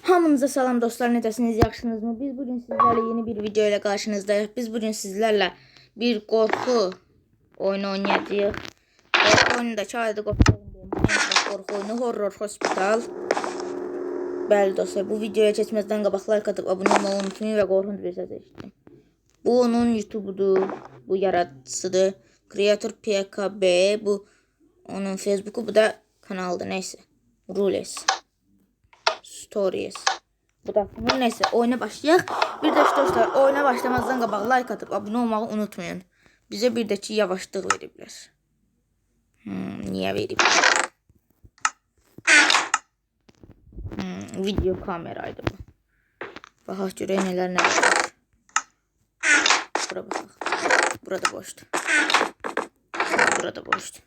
Hamınıza salam dostlar, necəsiniz, yaxşınızmı? Biz bugün sizlerle yeni bir video ile karşınızdayız. Biz bugün sizlerle bir korku oyunu oynayacağız. Korku oyunundaki adı korku oyunu Horror Hospital. Bəli dostlar, bu videoya geçmezden qabaq like atıp abone olmayı unutmayın ve korkunç bir ses eşitdim. Bu onun YouTube'udur, bu yaratıcısıdır. Creator PKB, bu onun Facebook'u, bu da kanaldır, neyse. Rules. Stories. Bu da bunun, neyse oyuna başlayaq. Bir de dostlar, oyuna başlamazdan qabaq like atıp abone olmağı unutmayın. Bize bir de ki yavaşlıq veriblər. Niye veriblər? Video kameraydı bu. Baxaq görək nələr var. Bura baxaq. Burada boşdur. Burada boşdur.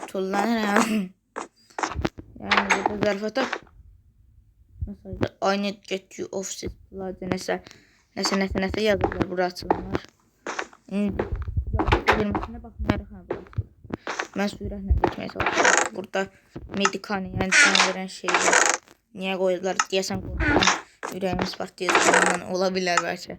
Tullanır. Yani burada zarfata. I need to get you off this blood. Nəsə yazıblar, bura açılmır. Girməsinə baxmayaraq bura açılır. Mən sürətlə geçməyə çalışıyorum. Burada medikani, yəni sən verən şey var. Niyə qoydular? Deyəsən qorxudan ürəyimiz partlayacaq. Ola bilər bəlkə.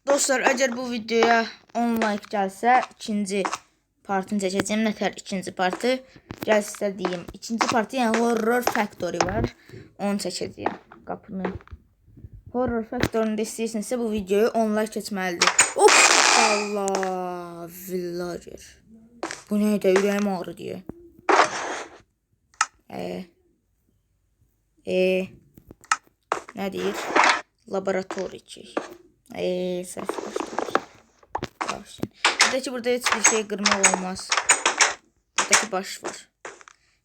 Dostlar, əgər bu videoya 10 like gəlsə, ikinci partını çəkəcəm. Nətər ikinci partı? Gəl sizə deyim. İkinci partı, yəni Horror Factory var. Onu çəkəcəyəm. Qapını. Horror Factory'ni istəyirsinizsə bu videoyu 10 like keçməlidir. Hop! Allah! Villager. Bu neydə? Ürəyim ağrı deyə. Nə deyir? Laboratori çək. Səs başlayır. Buradaki burada heç bir şey qırmaq olmaz. Buradaki baş var.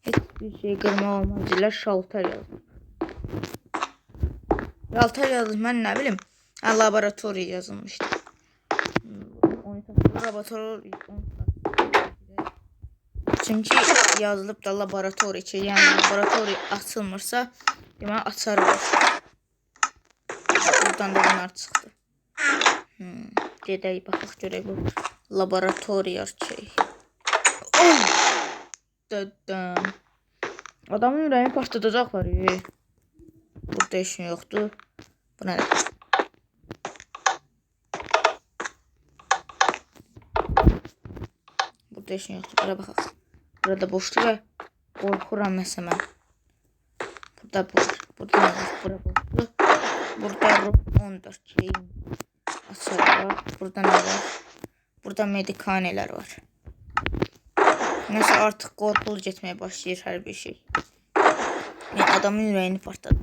Heç bir şey qırmaq olmaz. Deyirlər, şalter yazılıb. Şalter yazılıb, mən nə bilim. Laboratori yazılmışdı. Laboratori. Çünki yazılıb da laboratori ki, yəni laboratori açılmırsa, deməli açar var. Buradan da bunlar çıxdı. Gedək, baxaq görək bu laboratoriya şey. Adamın ürəyini partladacaqlar. Burada heç nə yoxdur. Bu nədir? Burada heç nə yoxdur. Bura baxaq. Burada boşdur və qorxuram nəsə mən. Burada bu var. Burada nə var? Bura boşdur. Burada room 14 şeyin açarı var. Burada nə var? Burada medikanelər var. Nəsə artıq qorxulu getməyə başlayır hər bir şey. Yəni adamın ürəyini partladı.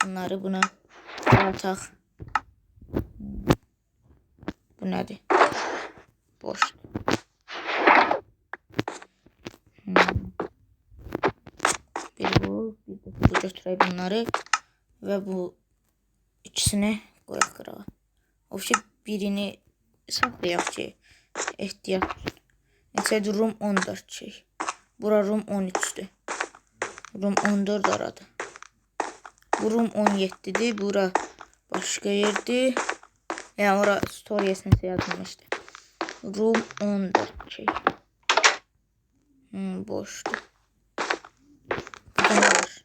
Bunları buna ataq. Bu nədir? Boşdur. Bir bu, bir də bu götürək bunları və bu ikisini qoyaq qırağa. Ofşi birini saxlayaq ki, ehtiyat. Neçədir? Room 14 şey. Bura room 13'dür. Room 14 aradı. Bu room 17'dir. Bura başqa yerdir. Yəni ora storiyasına yazılmışdı. Room 14 şey. Boşdur. Burada nə var?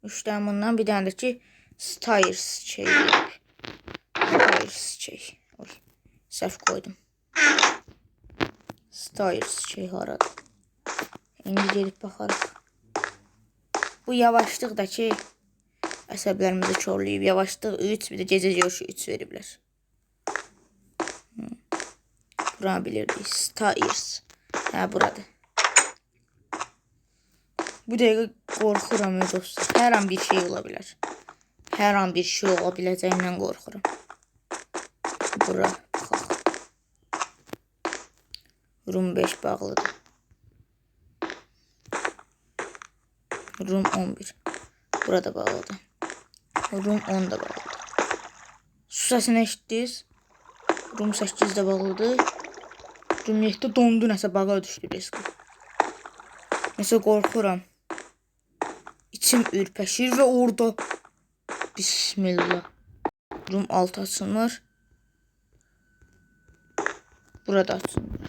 3 tane bundan, bir tane də ki Stairs şey. Stairs şey. Oy, səhv qoydum. Stairs şey haradır. İndi gedib baxarıq. Bu yavaşlıq da ki əsəblərimizi körləyib. Yavaşlıq 3, bir də gecə görüşü 3 veriblər. Bura bilirdik. Stairs. Hə, buradır. Bu dəqiqə qorxuram dostlar. Hər an bir şey ola bilər. Hər an bir şey ola biləcəyindən qorxuram. Bura baxaq. Room 5 bağlıdır. Room 11. Burada bağlıdır. Room 10 da bağlıdır. Su səsini eşitdiniz. Room 8 də bağlıdır. Room 7 dondu, nəsə bağa düşdü riski. Nəsə qorxuram. İçim ürpəşir və orada Bismillah. Room 6 açılmır. Burada açılmır.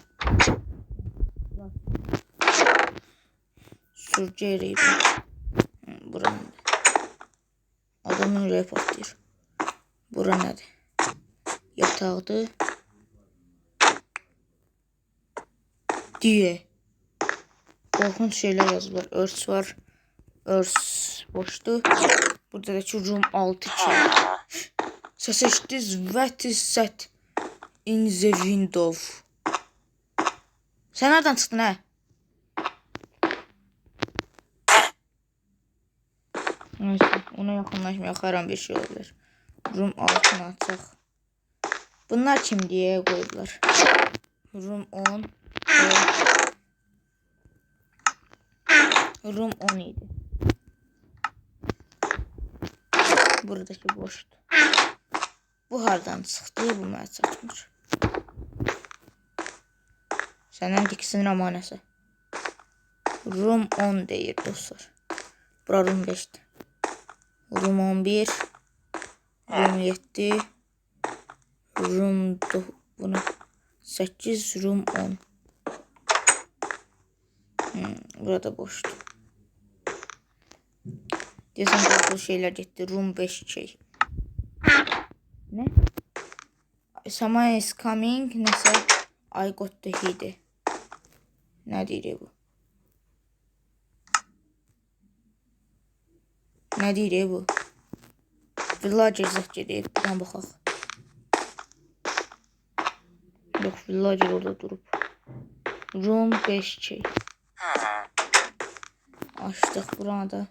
Dur Jerry. Buranın. Adamın ürəyi patlayır. Bura nədir? Yataqdır. Diye. Korkunç şeyler yazılar. Örs var. Örs boştu. Burada da ki room 6 2. Ses eşitiniz. What is that in the window? Sen nereden çıktın ha? Neyse ona yakınlaşmaya karan bir şey olabilir. Room altına açaq. Bunlar kim diye koydular. Room 10. Room 10 idi. Buradaki boşdu. Bu hardan çıxdı, bu mənə çatmır. Səndən diksinirəm anəsə. Room 10 deyir dostlar. Bura room 5'dir. Room 11. Room 7. Room 8. Room 10. Burada boşdur. Deyəsən qorxulu şeylər getdi. Room 5 şey. Ne? Someone is coming. Nəsə I got the heat. Nə deyir bu? Nə deyir bu? Villager zət gedib. Buradan baxaq. Yox, villager orada durub. Room 5 şey. Açdıq buranı da.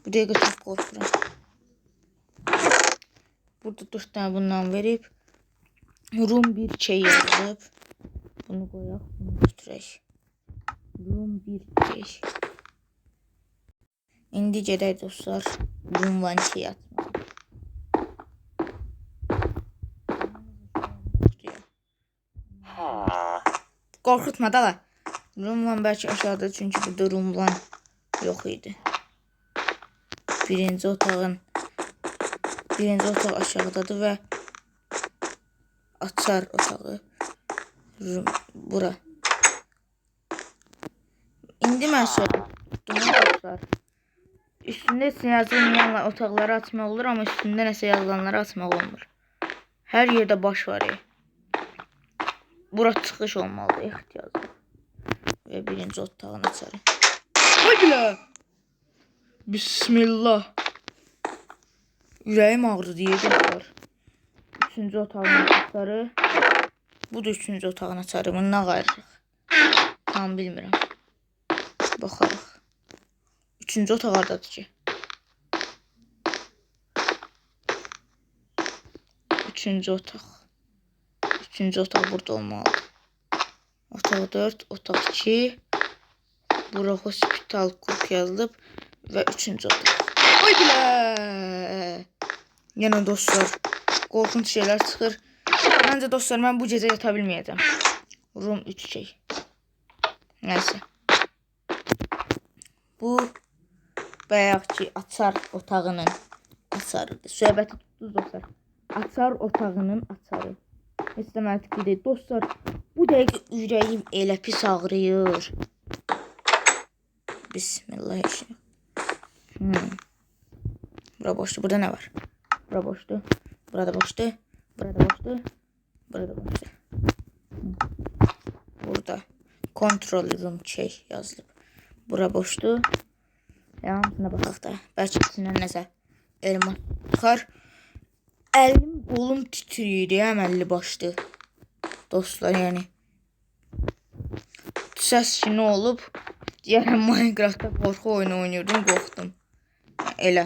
Bu dəqiqə çox qorxuram. Burada 4 tane bundan verib. Room 1 şey yazılıb. Bunu qoyaq, bunu götürək. Room 1 şey. İndi gedək dostlar. Room 1 şey atmaq. Qorxutma da. Room 1 bəlkə aşağıda çünki burada room 1 yox idi. Birinci otaq aşağıdadır və açar otağı. Bura. İndi mən soruşdum. Üstündə isə yazılmayan otaqları açmaq olur, amma üstündə nəsə yazılanları açmaq olmur. Hər yerdə baş var. Bura çıxış olmalıdır, ehtiyaclı. Və birinci otağını açarım. Haydi! Bismillah. Ürəyim ağrıdı deyəcəklər. Üçüncü otağını açarı. Bu da üçüncü otağını açarı. Bunu nə qayırıq? Tam bilmirəm. Baxarıq. Üçüncü otaq hardadır ki? Üçüncü otaq. Üçüncü otaq burada olmalıdır. Otaq 4, otaq 2. Bura hospital kurk yazılıb. Və üçüncü otaq. Ay bilə! Yenə dostlar, qorxunç şeylər çıxır. Məncə dostlar, mən bu gecə yata bilməyəcəm. Room 3 şey. Nəysə. Bu bayaq ki açar otağının açarıdır. Söhbəti tutdunuz dostlar. Açar otağının açarı. Heç də məntiqli deyil. Dostlar, bu dəqiqə ürəyim elə pis ağrıyır. Bismillahirrahmanirrahim. Bura boşdu. Burada ne var? Bura boşdu. Burada boşdu. Burada boşdu. Burada boşdu. Burada control room şey yazılıb. Bura boşdu. Hamısına baxaq da. Bəlkə içindən nəsə elma çıxar. Əlim, qolum titriyir ya, əməlli başdı. Dostlar, yəni. Səs ki, nə olub? Deyərəm, Minecraft'da qorxu oyunu oynuyordum, qorxdum. Elə.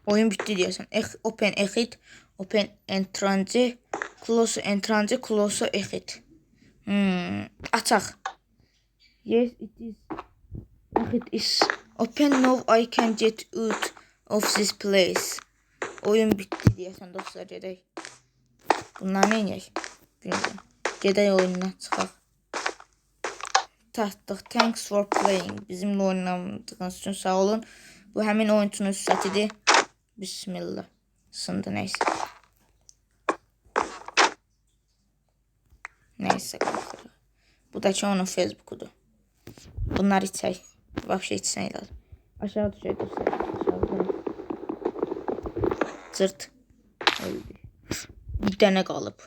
Oyun bitti deyəsən. Open exit, open entrance, close entrance, close exit. Açaq. Yes, it is. Exit is open. Now I can get out of this place. Oyun bitti deyəsən dostlar, gedək. Bunlar nə edək? Bilmirəm. Gedək oyundan çıxaq. Tatdıq. Thanks for playing. Bizimlə oynadığınız üçün sağ olun. Bu həmin oyuncunun səsidir. Bismillah. Sındı neysə. Neysə qalxırıq. Bu da ki onun Facebook'udur. Bunları içsək. Vapşe içsək lazım. Aşağı düşək dostlar. Aşağı. Zırt. Öldü. Bir dənə qalıb.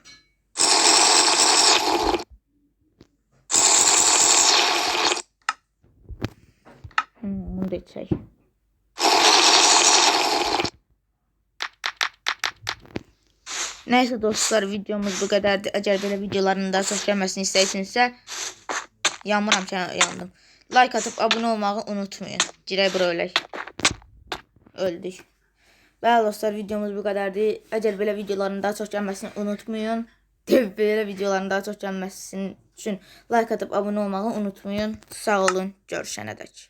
Bunu da içsək. Neyse dostlar, videomuz bu kadardı. Eğer böyle videoların daha çok gelmesini istəyirsinizsə, yanmıram ki, yandım. Like atıp abone olmağı unutmayın. Girək bura ölək. Öldük. Bəli dostlar, videomuz bu kadardı. Eğer böyle videoların daha çok gelmesini unutmayın. Böyle videoların daha çok gelmesi için like atıp abone olmağı unutmayın. Sağ olun. Görüşənədək.